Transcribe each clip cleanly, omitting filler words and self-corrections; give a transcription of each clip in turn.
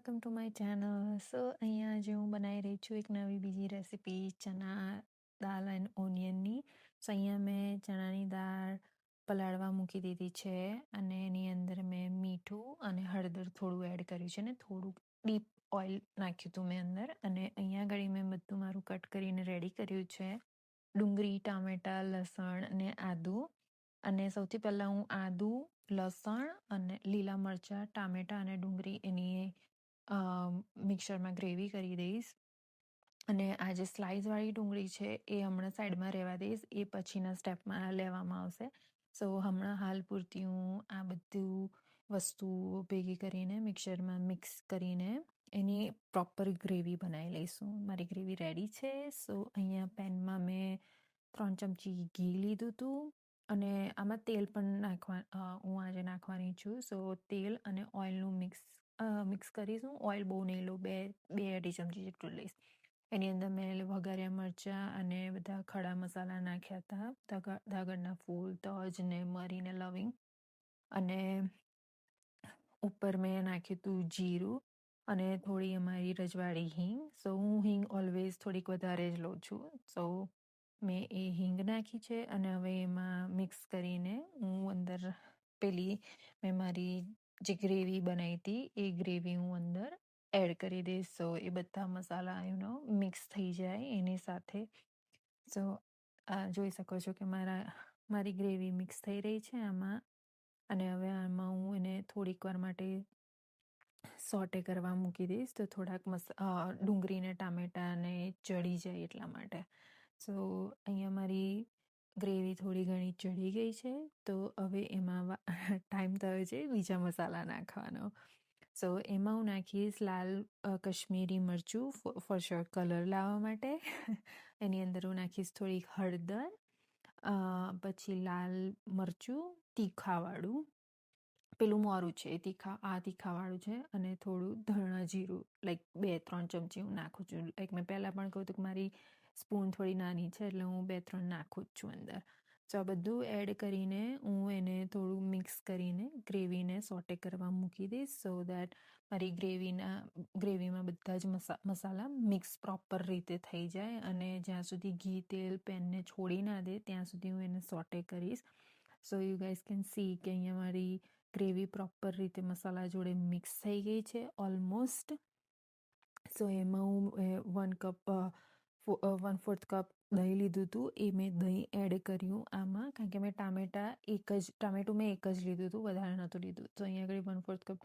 Welcome to my channel. So અહીંયા આજે હું બનાવી રહી છું એક નવી બીજી રેસીપી ચણા દાળ એન્ડ ઓનિયનની. સો અહીંયા મેં ચણાની દાળ પલાળવા મૂકી દીધી છે અને એની અંદર મેં મીઠું અને હળદર થોડું એડ કર્યું છે ને થોડુંક ડીપ ઓઇલ નાખ્યું હતું મેં અંદર. અને અહીંયા આગળ મેં બધું મારું કટ કરીને રેડી કર્યું છે. ડુંગળી, ટામેટાં, લસણ અને આદું. અને સૌથી પહેલાં હું આદું, લસણ અને લીલા મરચાં, ટામેટાં અને ડુંગળી એની મિક્સરમાં ગ્રેવી કરી દઈશ. અને આ જે સ્લાઇસવાળી ડુંગળી છે એ હમણાં સાઈડમાં રહેવા દઈશ, એ પછીના સ્ટેપમાં લેવામાં આવશે. સો હમણાં હાલ પૂરતી હું આ બધું વસ્તુઓ ભેગી કરીને મિક્સરમાં મિક્સ કરીને એની પ્રોપર ગ્રેવી બનાવી લઈશું. મારી ગ્રેવી રેડી છે. સો અહીંયા પેનમાં મેં 3 ચમચી ઘી લીધું હતું અને આમાં તેલ પણ હું આજે નાખવાની છું. સો તેલ અને ઓઇલનું મિક્સ કરીશું. ઓઇલ બહુ નહીં લો, બે અઢી ચમચી જેટલું લઈશ. એની અંદર મેં વઘાર્યા મરચાં અને બધા ખડા મસાલા નાખ્યા હતા, ધાગરના ફૂલ, તજ ને મરી ને લવિંગ. અને ઉપર મેં નાખ્યું હતું જીરું અને થોડી અમારી રજવાડી હિંગ. સો હું હિંગ ઓલવેઝ થોડીક વધારે જ લઉં છું. સો મેં એ હિંગ નાખી છે અને હવે એમાં મિક્સ કરીને હું અંદર મેં મારી જે ગ્રેવી બનાવી હતી એ ગ્રેવી હું અંદર એડ કરી દઈશ. સો એ બધા મસાલા મિક્સ થઈ જાય એની સાથે. સો જોઈ શકો છો કે મારી ગ્રેવી મિક્સ થઈ રહી છે આમાં. અને હવે આમાં હું એને થોડીક વાર માટે સોટે કરવા મૂકી દઈશ, તો થોડાક ડુંગળી ને ટામેટાને ચડી જાય એટલા માટે. સો અહીંયા મારી ગ્રેવી થોડી ઘણી ચડી ગઈ છે. તો હવે એમાં ટાઈમ થયો છે બીજા મસાલા નાખવાનો. સો એમાં હું નાખીશ લાલ કશ્મીરી મરચું ફોર શ્યોર કલર લાવવા માટે. એની અંદર હું નાખીશ થોડીક હળદર, પછી લાલ મરચું તીખાવાળું, પેલું મોરું છે તીખાવાળું છે, અને થોડું ધાણા જીરું લાઈક 2-3 ચમચી હું નાખું છું. લાઈક મેં પહેલાં પણ કહ્યું હતું કે મારી સ્પૂન થોડી નાની છે એટલે હું 2-3 નાખું જ છું અંદર. સો આ બધું એડ કરીને હું એને થોડું મિક્સ કરીને ગ્રેવીને સોટે કરવા મૂકી દઈશ. સો દેટ મારી ગ્રેવીમાં બધા જ મસાલા મિક્સ પ્રોપર રીતે થઈ જાય અને જ્યાં સુધી ઘી તેલ પેનને છોડી ના દે ત્યાં સુધી હું એને સોટે કરીશ. So you guys can see કે અહીંયા મારી ગ્રેવી પ્રોપર રીતે મસાલા જોડે મિક્સ થઈ ગઈ છે ઓલમોસ્ટ. સો એમાં હું 1/4 કપ દહીં લીધું હતું, એ મેં દહીં એડ કર્યું આમાં, કારણ કે મેં ટામેટું મેં એક જ લીધું હતું, વધારે નહોતું લીધું. તો અહીંયા આગળ 1/4 કપ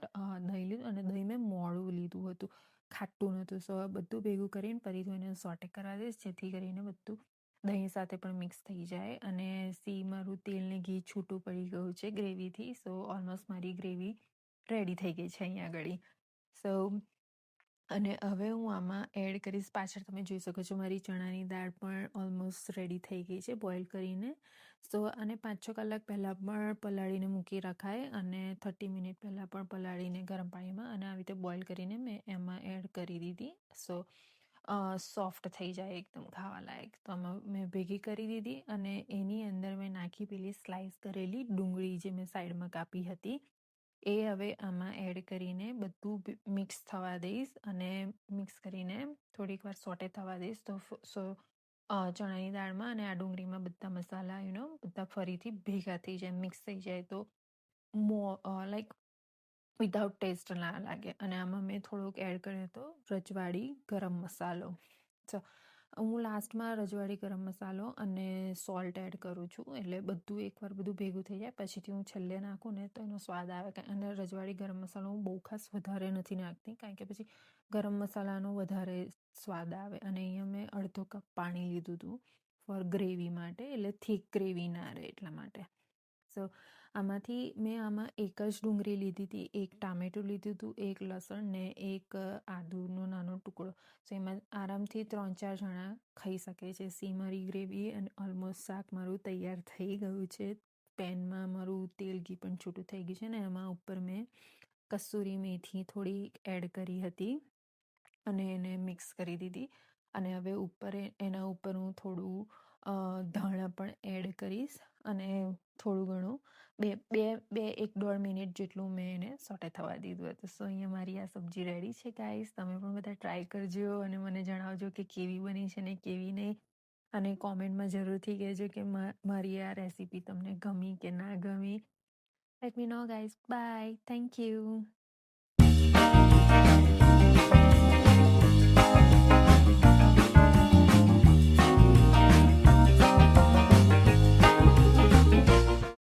દહીં લીધું અને દહીં મેં મોડું લીધું હતું, ખાટું નહોતું. સો બધું ભેગું કરીને ફરીથી એને સોટે કરવા દઈશ જેથી કરીને બધું દહીં સાથે પણ મિક્સ થઈ જાય. અને મારું તેલ ને ઘી છૂટું પડી ગયું છે ગ્રેવીથી. સો ઓલમોસ્ટ મારી ગ્રેવી રેડી થઈ ગઈ છે અહીંયા આગળ. સો અને હવે હું આમાં એડ કરીશ, પાછળ તમે જોઈ શકો છો મારી ચણાની દાળ પણ ઓલમોસ્ટ રેડી થઈ ગઈ છે બોઇલ કરીને. સો અને 5-6 કલાક પહેલાં પણ પલાળીને મૂકી રખાય અને 30 મિનિટ પહેલાં પણ પલાળીને ગરમ પાણીમાં અને આવી રીતે બોઇલ કરીને મેં એમાં એડ કરી દીધી. સો સોફ્ટ થઈ જાય એકદમ ખાવા લાયક. તો આમાં મેં ભેગી કરી દીધી અને એની અંદર મેં નાખી પેલી સ્લાઇસ કરેલી ડુંગળી જે મેં સાઈડમાં કાપી હતી એ હવે આમાં એડ કરીને બધું મિક્સ થવા દઈશ અને મિક્સ કરીને થોડીક વાર સોટે થવા દઈશ. તો ચણાની દાળમાં અને આ ડુંગળીમાં બધા મસાલા બધા ફરીથી ભેગા થઈ જાય, મિક્સ થઈ જાય, તો લાઈક વિધાઉટ ટેસ્ટ ના લાગે. અને આમાં મેં થોડુંક એડ કર્યો હતો રજવાડી ગરમ મસાલો. સો હું લાસ્ટમાં રજવાડી ગરમ મસાલો અને સોલ્ટ એડ કરું છું, એટલે બધું એકવાર બધું ભેગું થઈ જાય પછીથી હું છેલ્લે નાખું ને તો એનો સ્વાદ આવે. અને રજવાડી ગરમ મસાલો હું બહુ ખાસ વધારે નથી નાખતી, કારણ કે પછી ગરમ મસાલાનો વધારે સ્વાદ આવે. અને અહીંયા મેં અડધો કપ પાણી લીધું હતું ફોર ગ્રેવી માટે, એટલે થીક ગ્રેવી ના રહે એટલા માટે. સો આમાં એક જ ડુંગળી લીધી હતી, એક ટામેટું લીધું હતું, એક લસણ ને એક આદુનો નાનો ટુકડો. સો એમાં આરામથી 3-4 જણા ખાઈ શકે છે. મારી ગ્રેવી અને ઓલમોસ્ટ શાક મારું તૈયાર થઈ ગયું છે. પેનમાં મારું તેલ ઘી પણ છૂટું થઈ ગયું છે ને એમાં ઉપર મેં કસૂરી મેથી થોડી એડ કરી હતી અને એને મિક્સ કરી દીધી. અને હવે એના ઉપર હું થોડું ધાણા પણ એડ કરીશ અને થોડું ઘણું 1-1.5 મિનિટ જેટલું મેં એને સોટે થવા દીધું હતું. સો અહીંયા મારી આ સબ્જી રેડી છે ગાઈસ. તમે પણ બધા ટ્રાય કરજો અને મને જણાવજો કે કેવી બની છે ને કેવી નહીં. અને કોમેન્ટમાં જરૂરથી કહેજો કે મારી આ રેસીપી તમને ગમી કે ના ગમી. Let me know guys. Bye. Thank you.